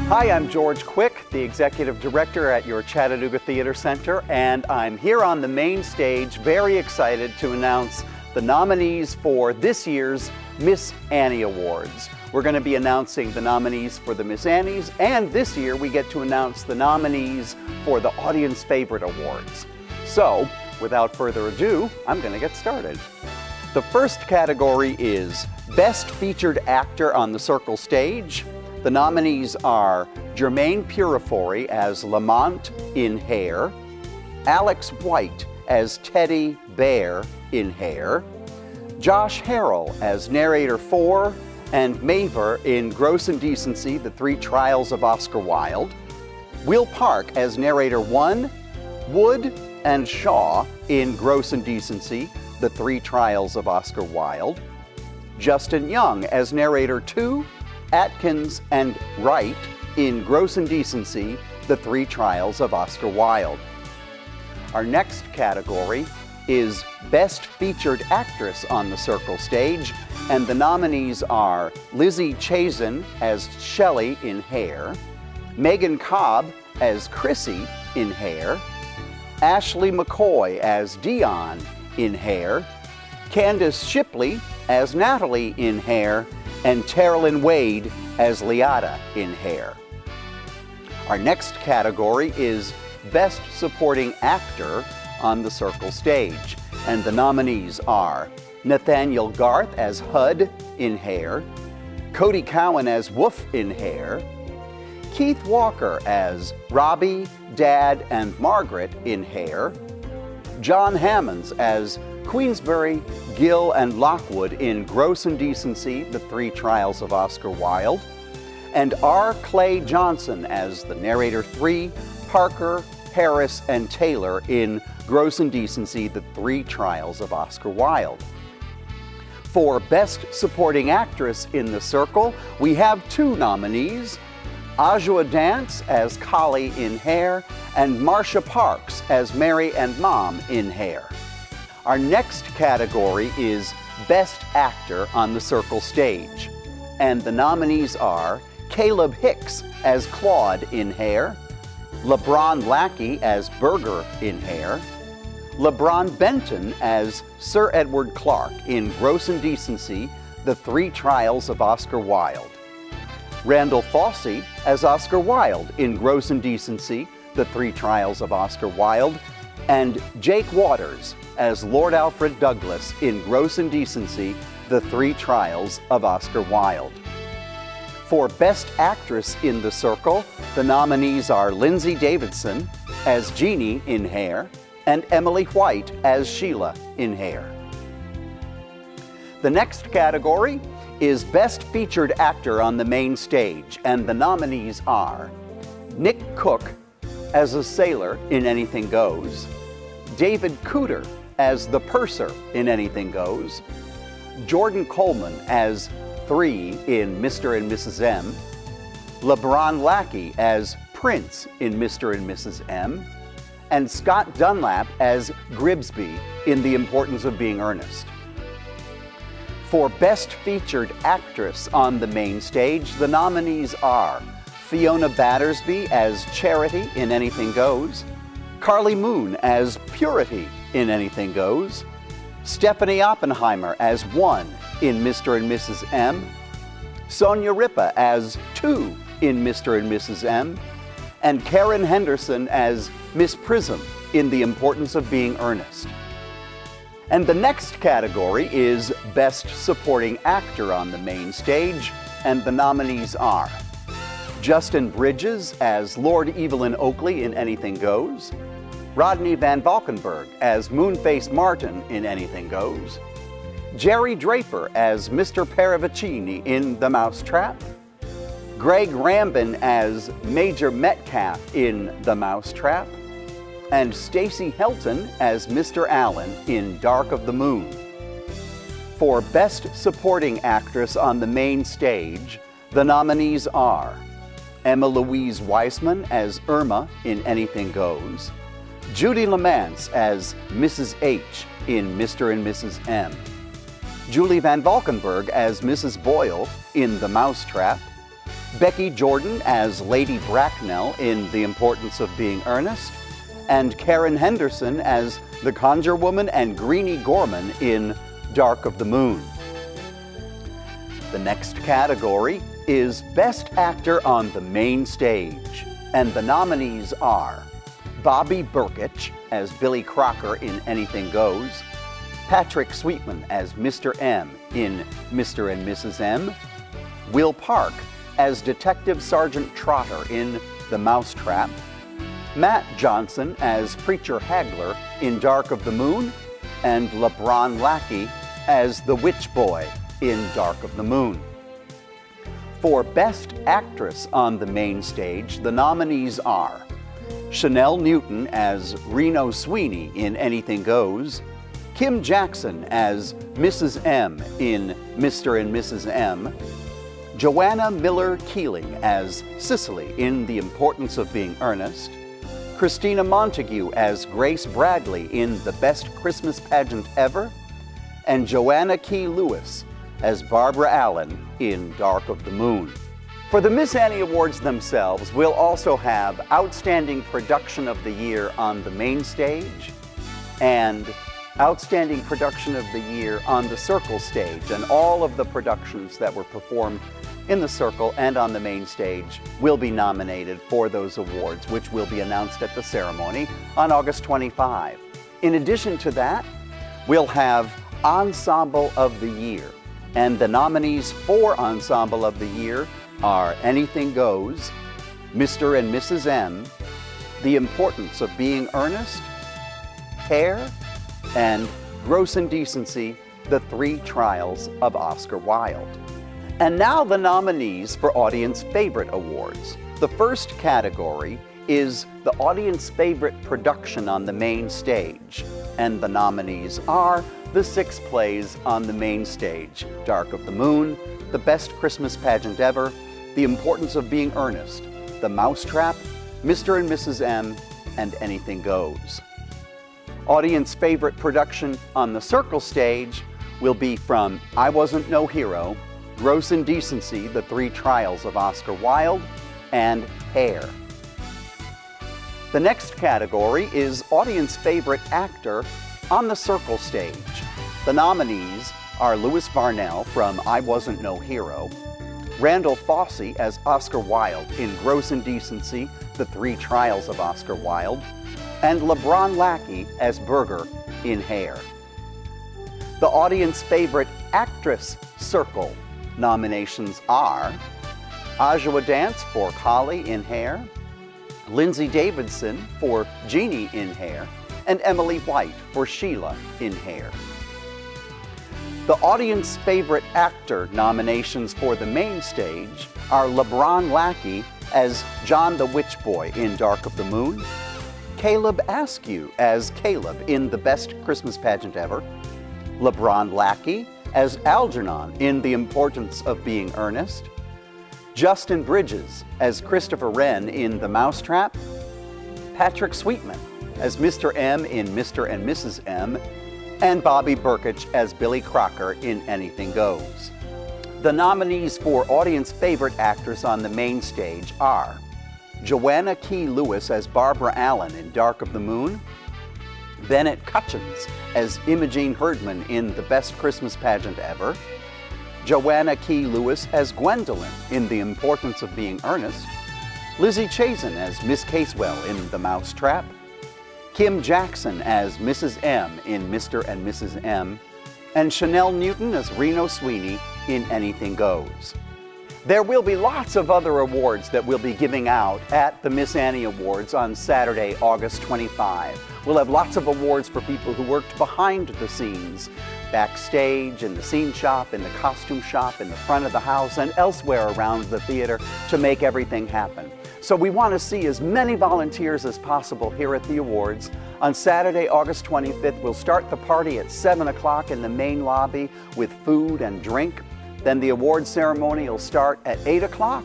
Hi, I'm George Quick, the Executive Director at your Chattanooga Theater Center, and I'm here on the main stage, very excited to announce the nominees for this year's Miss Annie Awards. We're going to be announcing the nominees for the Miss Annies, and this year we get to announce the nominees for the Audience Favorite Awards. So, without further ado, I'm going to get started. The first category is Best Featured Actor on the Circle Stage. The nominees are Jermaine Purifoy as Lamont in Hair, Alex White as Teddy Bear in Hair, Josh Harrell as Narrator 4, and Maver in Gross Indecency, The Three Trials of Oscar Wilde, Will Park as Narrator 1, Wood and Shaw in Gross Indecency, The Three Trials of Oscar Wilde, Justin Young as Narrator 2, Atkins and Wright in Gross Indecency, The Three Trials of Oscar Wilde. Our next category is Best Featured Actress on the Circle Stage, and the nominees are Lizzie Chazen as Shelley in Hair, Megan Cobb as Chrissy in Hair, Ashley McCoy as Dion in Hair, Candace Shipley as Natalie in Hair, and Terilyn Wade as Liata in Hair. Our next category is Best Supporting Actor on the Circle Stage, and the nominees are Nathaniel Garth as Hud in Hair, Cody Cowan as Wolf in Hair, Keith Walker as Robbie, Dad, and Margaret in Hair, John Hammonds as Queensbury, Gill, and Lockwood in Gross Indecency, The Three Trials of Oscar Wilde, and R. Clay Johnson as the Narrator 3, Parker, Harris, and Taylor in Gross Indecency, The Three Trials of Oscar Wilde. For Best Supporting Actress in the Circle, we have two nominees, Ajua Dance as Collie in Hair, and Marcia Parks as Mary and Mom in Hair. Our next category is Best Actor on the Circle Stage, and the nominees are Caleb Hicks as Claude in Hair, LeBron Lackey as Berger in Hair, LeBron Benton as Sir Edward Clark in Gross Indecency, The Three Trials of Oscar Wilde, Randall Fossey as Oscar Wilde in Gross Indecency, The Three Trials of Oscar Wilde, and Jake Waters as Lord Alfred Douglas in Gross Indecency, The Three Trials of Oscar Wilde. For Best Actress in the Circle, the nominees are Lindsay Davidson as Jeannie in Hair, and Emily White as Sheila in Hair. The next category is Best Featured Actor on the Main Stage, and the nominees are Nick Cook as a sailor in Anything Goes, David Cooter as the purser in Anything Goes, Jordan Coleman as 3 in Mr. and Mrs. M, LeBron Lackey as Prince in Mr. and Mrs. M, and Scott Dunlap as Gribsby in The Importance of Being Earnest. For Best Featured Actress on the Main Stage, the nominees are Fiona Battersby as Charity in Anything Goes, Carly Moon as Purity in Anything Goes, Stephanie Oppenheimer as 1 in Mr. and Mrs. M, Sonia Ripa as 2 in Mr. and Mrs. M, and Karen Henderson as Miss Prism in The Importance of Being Earnest. And the next category is Best Supporting Actor on the Main Stage, and the nominees are Justin Bridges as Lord Evelyn Oakley in Anything Goes, Rodney Van Valkenburg as Moonface Martin in Anything Goes, Jerry Draper as Mr. Paravicini in The Mousetrap, Greg Rambin as Major Metcalf in The Mousetrap, and Stacey Helton as Mr. Allen in Dark of the Moon. For Best Supporting Actress on the Main Stage, the nominees are Emma Louise Weissman as Irma in Anything Goes, Judy Lamance as Mrs. H in Mr. and Mrs. M, Julie Van Valkenburg as Mrs. Boyle in The Mousetrap, Becky Jordan as Lady Bracknell in The Importance of Being Earnest, and Karen Henderson as the Conjure Woman and Greenie Gorman in Dark of the Moon. The next category is Best Actor on the Main Stage, and the nominees are Bobby Burkich as Billy Crocker in Anything Goes, Patrick Sweetman as Mr. M in Mr. and Mrs. M, Will Park as Detective Sergeant Trotter in The Mousetrap, Matt Johnson as Preacher Hagler in Dark of the Moon, and LeBron Lackey as the Witch Boy in Dark of the Moon. For Best Actress on the Main Stage, the nominees are Chanel Newton as Reno Sweeney in Anything Goes, Kim Jackson as Mrs. M in Mr. and Mrs. M, Joanna Miller Keeling as Cicely in The Importance of Being Earnest, Christina Montague as Grace Bradley in The Best Christmas Pageant Ever, and Joanna Key Lewis as Barbara Allen in Dark of the Moon. For the Miss Annie Awards themselves, we'll also have Outstanding Production of the Year on the Main Stage and Outstanding Production of the Year on the Circle Stage, and all of the productions that were performed in the Circle and on the Main Stage will be nominated for those awards, which will be announced at the ceremony on August 25. In addition to that, we'll have Ensemble of the Year, and the nominees for Ensemble of the Year are Anything Goes, Mr. and Mrs. M, The Importance of Being Earnest, Hair, and Gross Indecency, The Three Trials of Oscar Wilde. And now the nominees for Audience Favorite Awards. The first category is the Audience Favorite Production on the Main Stage, and the nominees are the 6 plays on the Main Stage: Dark of the Moon, The Best Christmas Pageant Ever, The Importance of Being Earnest, The Mousetrap, Mr. and Mrs. M, and Anything Goes. Audience Favorite Production on the Circle Stage will be from I Wasn't No Hero, Gross Indecency, The Three Trials of Oscar Wilde, and Hair. The next category is Audience Favorite Actor on the Circle Stage. The nominees are Louis Varnell from I Wasn't No Hero, Randall Fossey as Oscar Wilde in Gross Indecency, The Three Trials of Oscar Wilde, and LeBron Lackey as Berger in Hair. The Audience Favorite Actress Circle nominations are Ajwa Dance for Holly in Hair, Lindsay Davidson for Jeannie in Hair, and Emily White for Sheila in Hair. The Audience Favorite Actor nominations for the Main Stage are LeBron Lackey as John the Witch Boy in Dark of the Moon, Caleb Askew as Caleb in The Best Christmas Pageant Ever, LeBron Lackey as Algernon in The Importance of Being Earnest, Justin Bridges as Christopher Wren in The Mousetrap, Patrick Sweetman as Mr. M in Mr. and Mrs. M, and Bobby Burkich as Billy Crocker in Anything Goes. The nominees for Audience Favorite Actors on the Main Stage are Joanna Key Lewis as Barbara Allen in Dark of the Moon, Bennett Cutchins as Imogene Herdman in The Best Christmas Pageant Ever, Joanna Key Lewis as Gwendolyn in The Importance of Being Earnest, Lizzie Chazen as Miss Casewell in The Mousetrap, Kim Jackson as Mrs. M in Mr. and Mrs. M, and Chanel Newton as Reno Sweeney in Anything Goes. There will be lots of other awards that we'll be giving out at the Miss Annie Awards on Saturday, August 25. We'll have lots of awards for people who worked behind the scenes, backstage, in the scene shop, in the costume shop, in the front of the house, and elsewhere around the theater to make everything happen. So we want to see as many volunteers as possible here at the awards. On Saturday, August 25th, we'll start the party at 7 o'clock in the main lobby with food and drink. Then the awards ceremony will start at 8 o'clock.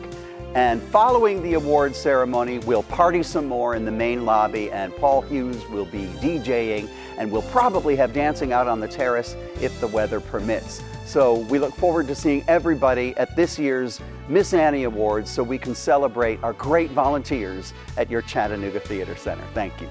And following the awards ceremony, we'll party some more in the main lobby, and Paul Hughes will be DJing, and we'll probably have dancing out on the terrace if the weather permits. So we look forward to seeing everybody at this year's Miss Annie Awards so we can celebrate our great volunteers at your Chattanooga Theater Center. Thank you.